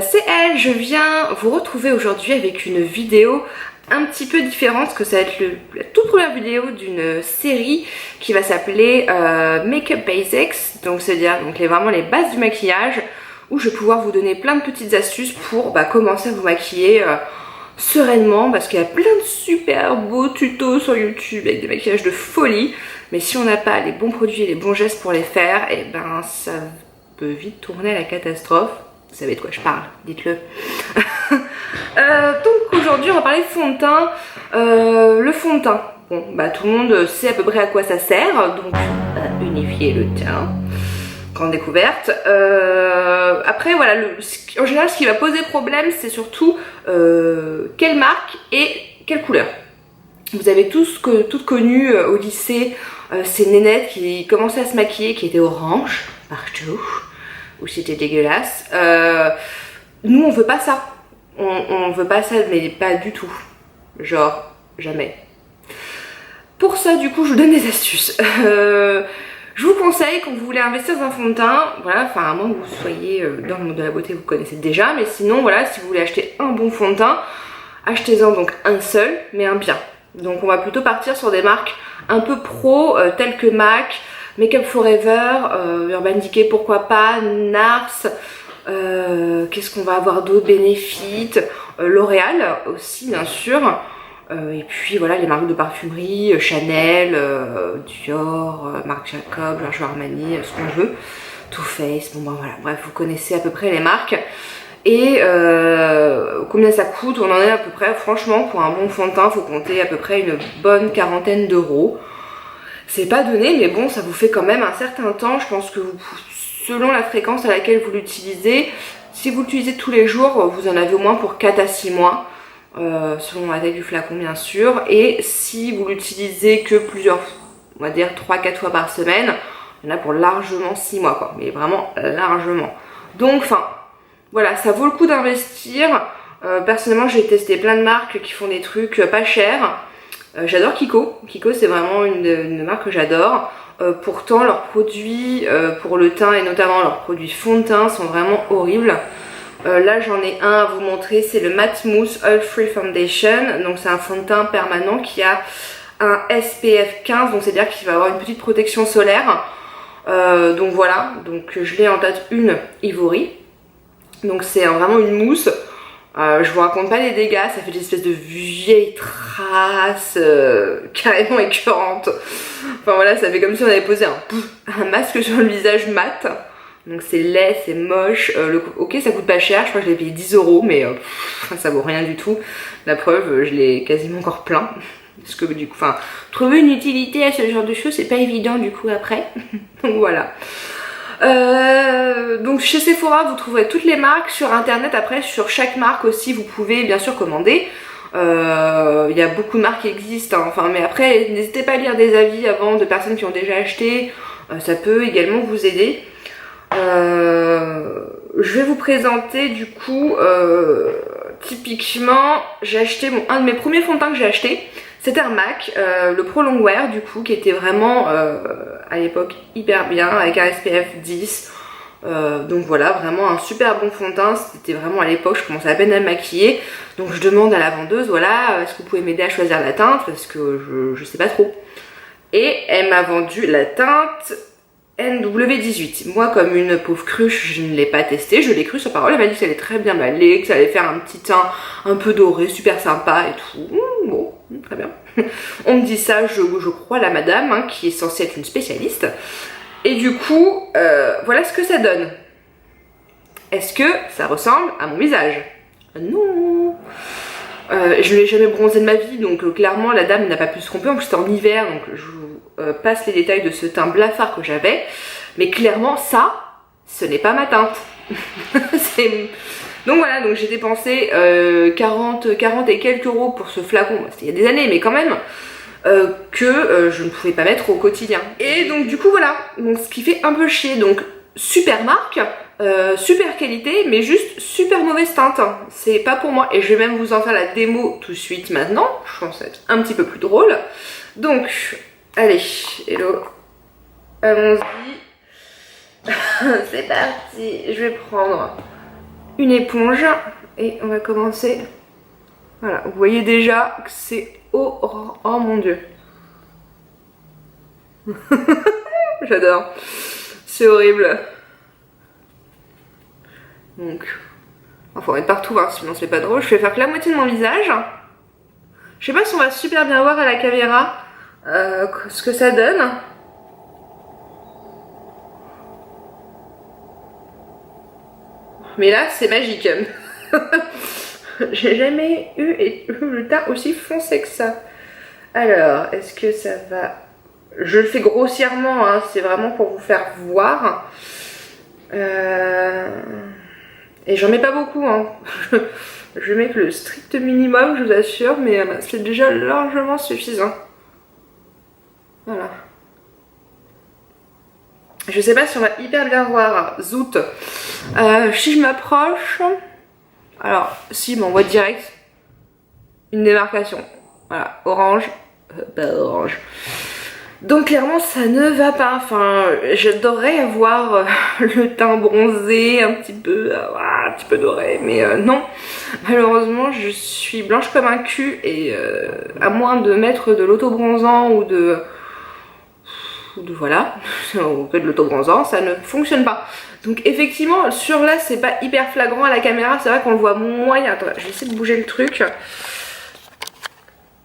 c'est elle, je viens vous retrouver aujourd'hui avec une vidéo un petit peu différente parce que ça va être la toute première vidéo d'une série qui va s'appeler Makeup Basics, donc c'est-à-dire vraiment les bases du maquillage, où je vais pouvoir vous donner plein de petites astuces pour commencer à vous maquiller sereinement, parce qu'il y a plein de super beaux tutos sur YouTube avec des maquillages de folie, mais si on n'a pas les bons produits et les bons gestes pour les faire, et ben ça peut vite tourner à la catastrophe. Vous savez de quoi je parle, dites-le. Donc aujourd'hui on va parler de fond de teint. Le fond de teint, bon bah tout le monde sait à peu près à quoi ça sert, donc unifier le teint. Grande découverte. Après voilà, en général ce qui va poser problème c'est surtout quelle marque et quelle couleur. Vous avez toutes connu au lycée ces nénettes qui commençaient à se maquiller, qui étaient orange partout, où c'était dégueulasse. Nous on veut pas ça. On veut pas ça, mais pas du tout. Genre, jamais. Pour ça, du coup, je vous donne des astuces. Je vous conseille, quand vous voulez investir dans un fond de teint, voilà, enfin, à moins que vous soyez dans le monde de la beauté, vous connaissez déjà, mais sinon, voilà, si vous voulez acheter un bon fond de teint, achetez-en donc un seul, mais un bien. Donc, on va plutôt partir sur des marques un peu pro, telles que MAC, Make Up Forever, Urban Decay, pourquoi pas, NARS. Qu'est-ce qu'on va avoir d'autre? Benefit, L'Oréal aussi bien sûr, et puis voilà les marques de parfumerie, Chanel, Dior, Marc Jacob, Giorgio Armani, ce qu'on veut, Too Faced, bon ben voilà, bref vous connaissez à peu près les marques. Et combien ça coûte? On en est à peu près, franchement pour un bon fond de teint faut compter à peu près une bonne quarantaine d'euros. C'est pas donné mais bon ça vous fait quand même un certain temps. Je pense que selon la fréquence à laquelle vous l'utilisez, si vous l'utilisez tous les jours, vous en avez au moins pour 4 à 6 mois, selon la taille du flacon bien sûr. Et si vous l'utilisez que plusieurs, on va dire 3-4 fois par semaine, il y en a pour largement 6 mois quoi, mais vraiment largement. Donc enfin, voilà, ça vaut le coup d'investir. Personnellement j'ai testé plein de marques qui font des trucs pas chers. J'adore Kiko, Kiko c'est vraiment une marque que j'adore. Pourtant leurs produits pour le teint et notamment leurs produits fond de teint sont vraiment horribles. Là j'en ai un à vous montrer, c'est le Matte Mousse Oil Free Foundation. Donc c'est un fond de teint permanent qui a un SPF 15, donc c'est à dire qu'il va avoir une petite protection solaire. Donc voilà, donc je l'ai en date 1 Ivory. Donc c'est vraiment une mousse. Je vous raconte pas les dégâts, ça fait des espèces de vieilles traces carrément écœurantes. Enfin voilà, ça fait comme si on avait posé un masque sur le visage mat. Donc c'est laid, c'est moche. Ok, ça coûte pas cher, je crois que je l'ai payé 10 euros, mais ça vaut rien du tout. La preuve, je l'ai quasiment encore plein. Parce que du coup, enfin, trouver une utilité à ce genre de choses, c'est pas évident du coup après. Donc voilà. Donc chez Sephora vous trouverez toutes les marques, sur internet après sur chaque marque aussi vous pouvez bien sûr commander. Il y a beaucoup de marques qui existent hein. Enfin, mais après n'hésitez pas à lire des avis avant de personnes qui ont déjà acheté, ça peut également vous aider. Je vais vous présenter du coup typiquement j'ai acheté un de mes premiers fonds de teint que j'ai acheté. C'était un MAC, le Pro Longwear du coup, qui était vraiment à l'époque hyper bien, avec un SPF 10. Donc voilà, vraiment un super bon fond de teint. C'était vraiment à l'époque, je commençais à peine à me maquiller. Donc je demande à la vendeuse, voilà, est-ce que vous pouvez m'aider à choisir la teinte? Parce que je sais pas trop. Et elle m'a vendu la teinte NW18. Moi, comme une pauvre cruche, je ne l'ai pas testé, je l'ai cru sur parole. Elle m'a dit que ça allait très bien m'aller, que ça allait faire un petit teint un peu doré, super sympa et tout. Bon, très bien. On me dit ça, je crois la madame, hein, qui est censée être une spécialiste. Et du coup, voilà ce que ça donne. Est-ce que ça ressemble à mon visage? Non. Je ne l'ai jamais bronzé de ma vie, donc clairement la dame n'a pas pu se tromper. En plus c'était en hiver, donc je vous passe les détails de ce teint blafard que j'avais. Mais clairement ça, ce n'est pas ma teinte. Donc voilà, donc j'ai dépensé 40 et quelques euros pour ce flacon. Bah, c'était il y a des années, mais quand même. Que je ne pouvais pas mettre au quotidien. Et donc du coup voilà, donc ce qui fait un peu chier. Donc super marque, super qualité, mais juste super mauvaise teinte. C'est pas pour moi. Et je vais même vous en faire la démo tout de suite maintenant. Je pense que ça va être un petit peu plus drôle. Donc, allez, hello. Allons-y. C'est parti. Je vais prendre une éponge et on va commencer. Voilà, vous voyez déjà que c'est oh mon dieu. J'adore. C'est horrible. Donc, il faut mettre partout, hein, sinon c'est pas drôle. Je vais faire que la moitié de mon visage. Je sais pas si on va super bien voir à la caméra ce que ça donne. Mais là, c'est magique. J'ai jamais eu le teint aussi foncé que ça. Alors, est-ce que ça va... Je le fais grossièrement, hein, c'est vraiment pour vous faire voir. Et j'en mets pas beaucoup, hein. Je mets que le strict minimum, je vous assure, mais c'est déjà largement suffisant. Voilà. Je sais pas si on va hyper bien voir. Zout. Si je m'approche... Alors, si, on voit direct une démarcation. Voilà, orange. Pas orange. Donc clairement ça ne va pas, enfin j'adorerais avoir le teint bronzé, un petit peu doré, mais non, malheureusement je suis blanche comme un cul et à moins de mettre de l'auto-bronzant ou de voilà, ou de l'auto-bronzant, ça ne fonctionne pas. Donc effectivement sur là c'est pas hyper flagrant à la caméra, c'est vrai qu'on le voit moyen. Attends, je vais essayer de bouger le truc.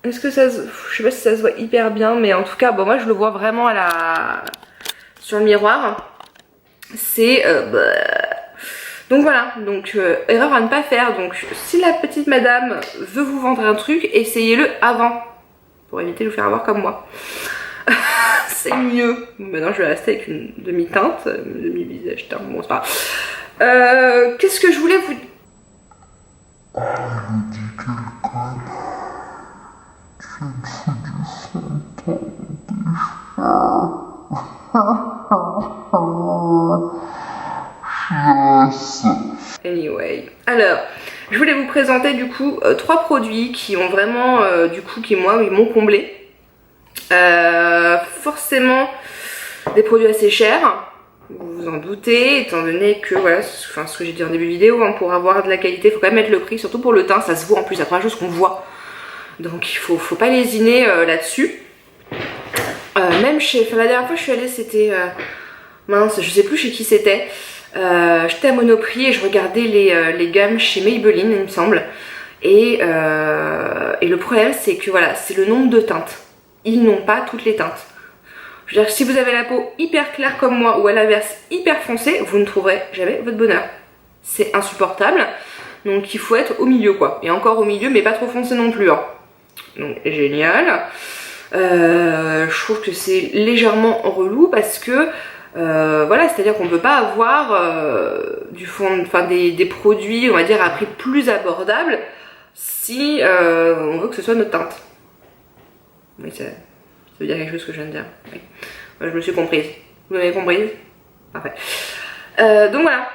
Est-ce que ça se... Je sais pas si ça se voit hyper bien, mais en tout cas, bon, moi je le vois vraiment à la... sur le miroir. C'est... Donc voilà, donc erreur à ne pas faire. Donc si la petite madame veut vous vendre un truc, essayez-le avant. Pour éviter de vous faire avoir comme moi. C'est mieux. Maintenant je vais rester avec une demi-teinte, demi-visage teint, bon c'est pas grave. Qu'est-ce que je voulais vous... Anyway, alors je voulais vous présenter du coup 3 produits qui ont vraiment du coup qui moi ils m'ont comblé. Forcément des produits assez chers, vous vous en doutez, étant donné que voilà, enfin, ce que j'ai dit en début de vidéo, hein, pour avoir de la qualité il faut quand même mettre le prix, surtout pour le teint, ça se voit en plus, c'est la première chose qu'on voit. Donc il faut pas lésiner là-dessus. Même chez... Enfin, la dernière fois je suis allée, c'était... mince, je sais plus chez qui c'était. J'étais à Monoprix et je regardais les gammes chez Maybelline, il me semble. Et le problème, c'est que voilà, c'est le nombre de teintes. Ils n'ont pas toutes les teintes. Je veux dire, si vous avez la peau hyper claire comme moi ou à l'inverse hyper foncée, vous ne trouverez jamais votre bonheur. C'est insupportable. Donc il faut être au milieu quoi. Et encore au milieu, mais pas trop foncé non plus. Hein. Donc génial. Je trouve que c'est légèrement relou parce que voilà, c'est-à-dire qu'on ne peut pas avoir du fond, enfin des produits, on va dire à prix plus abordable si on veut que ce soit notre teinte. Oui, ça veut dire quelque chose que je viens de dire. Oui. Je me suis comprise. Vous m'avez comprise? Parfait. Donc voilà.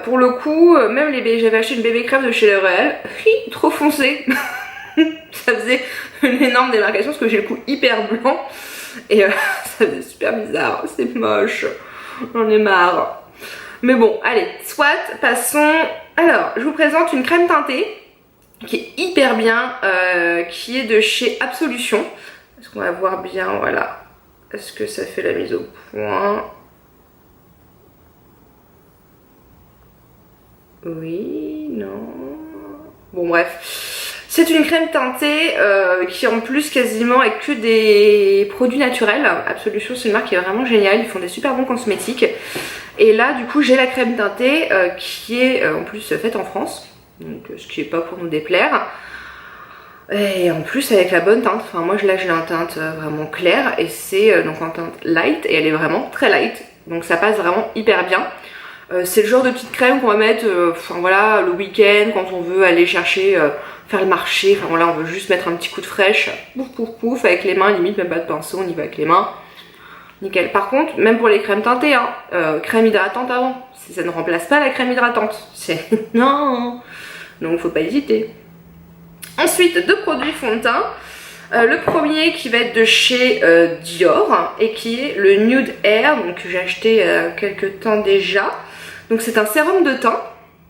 Pour le coup, même j'avais acheté une bébé crème de chez L'Oréal, trop foncé. Ça faisait une énorme démarcation parce que j'ai le cou hyper blanc et ça faisait super bizarre, c'est moche, j'en ai marre. Mais bon, allez, soit, passons. Alors, je vous présente une crème teintée qui est hyper bien, qui est de chez Absolution. Est-ce qu'on va voir bien, voilà. Est-ce que ça fait la mise au point? Oui, non. Bon, bref. C'est une crème teintée qui en plus quasiment est que des produits naturels. Absolution, c'est une marque qui est vraiment géniale. Ils font des super bons cosmétiques. Et là, du coup, j'ai la crème teintée qui est en plus faite en France. Donc, ce qui n'est pas pour nous déplaire. Et en plus avec la bonne teinte, enfin moi là j'ai une teinte vraiment claire et c'est donc en teinte light et elle est vraiment très light, donc ça passe vraiment hyper bien. C'est le genre de petite crème qu'on va mettre enfin voilà le week-end quand on veut aller chercher, faire le marché, enfin voilà on veut juste mettre un petit coup de fraîche, pouf pouf pouf avec les mains, limite même pas de pinceau, on y va avec les mains. Nickel. Par contre, même pour les crèmes teintées, hein, crème hydratante avant, ça ne remplace pas la crème hydratante. C'est non, donc faut pas hésiter. Ensuite, 2 produits fond de teint. Le premier qui va être de chez Dior et qui est le Nude Air, donc que j'ai acheté quelques temps déjà. Donc c'est un sérum de teint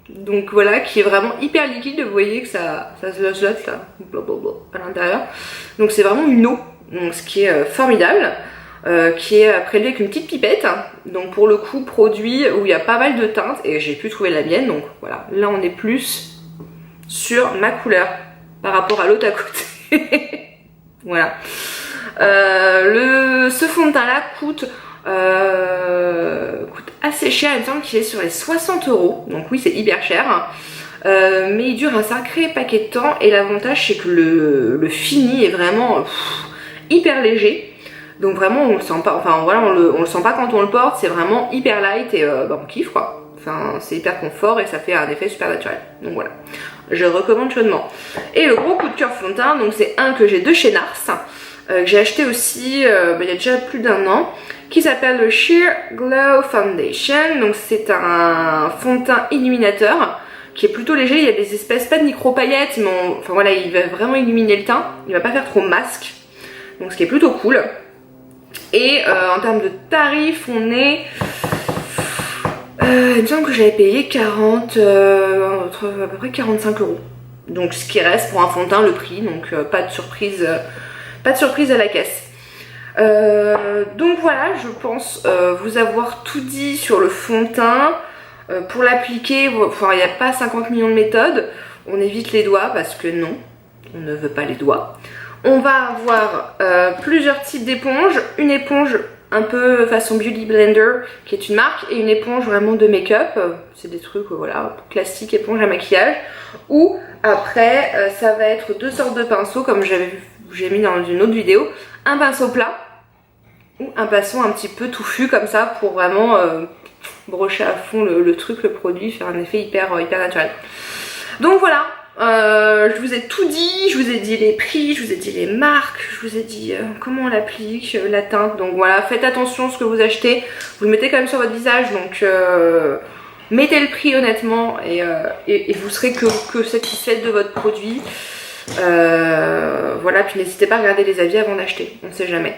Donc voilà, qui est vraiment hyper liquide, vous voyez que ça se lote là, blablabla, à l'intérieur. Donc c'est vraiment une eau, donc ce qui est formidable, qui est prélevé avec une petite pipette. Donc pour le coup, produit où il y a pas mal de teintes, et j'ai pu trouver la mienne, donc voilà. Là on est plus sur ma couleur par rapport à l'autre à côté. Voilà. Ce fond de teint là coûte assez cher, il me semble qu'il est sur les 60 €, donc oui c'est hyper cher, mais il dure un sacré paquet de temps, et l'avantage c'est que le fini est vraiment hyper léger, donc vraiment on le sent pas, enfin voilà, on le sent pas quand on le porte, c'est vraiment hyper light, et bah, on kiffe quoi, enfin c'est hyper confort et ça fait un effet super naturel, donc voilà, je recommande chaudement. Et le gros coup de cœur fond de teint, donc c'est un que j'ai de chez Nars, que j'ai acheté aussi il y a déjà plus d'1 an, qui s'appelle le Sheer Glow Foundation. Donc c'est un fond de teint illuminateur qui est plutôt léger, il y a des espèces, pas de micro paillettes, mais enfin voilà, il va vraiment illuminer le teint, il va pas faire trop masque, donc ce qui est plutôt cool. Et en termes de tarifs, on est... il me semble que j'avais payé à peu près 45 €. Donc ce qui reste pour un fond de teint le prix, donc pas de surprise à la caisse. Donc voilà, je pense vous avoir tout dit sur le fond de teint. Pour l'appliquer, enfin, il n'y a pas 50 millions de méthodes. On évite les doigts parce que non, on ne veut pas les doigts. On va avoir plusieurs types d'éponges. Une éponge un peu façon Beauty Blender qui est une marque, et une éponge vraiment de make-up. C'est des trucs voilà, classiques, éponge à maquillage. Ou après, ça va être deux sortes de pinceaux comme j'ai mis dans une autre vidéo. Un pinceau plat ou un pinceau un petit peu touffu comme ça pour vraiment brocher à fond le truc, le produit, faire un effet hyper naturel. Donc voilà, je vous ai tout dit, je vous ai dit les prix, je vous ai dit les marques, je vous ai dit comment on l'applique, la teinte. Donc voilà, faites attention à ce que vous achetez, vous le mettez quand même sur votre visage, donc mettez le prix honnêtement, et vous serez que satisfaite de votre produit. Voilà, puis n'hésitez pas à regarder les avis avant d'acheter, on ne sait jamais.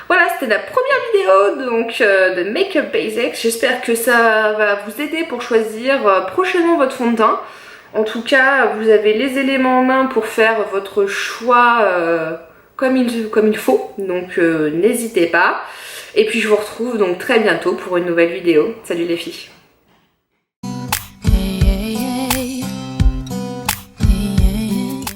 Voilà, c'était la première vidéo donc de Makeup Basics. J'espère que ça va vous aider pour choisir prochainement votre fond de teint. En tout cas, vous avez les éléments en main pour faire votre choix comme il faut. Donc n'hésitez pas. Et puis je vous retrouve donc très bientôt pour une nouvelle vidéo. Salut les filles!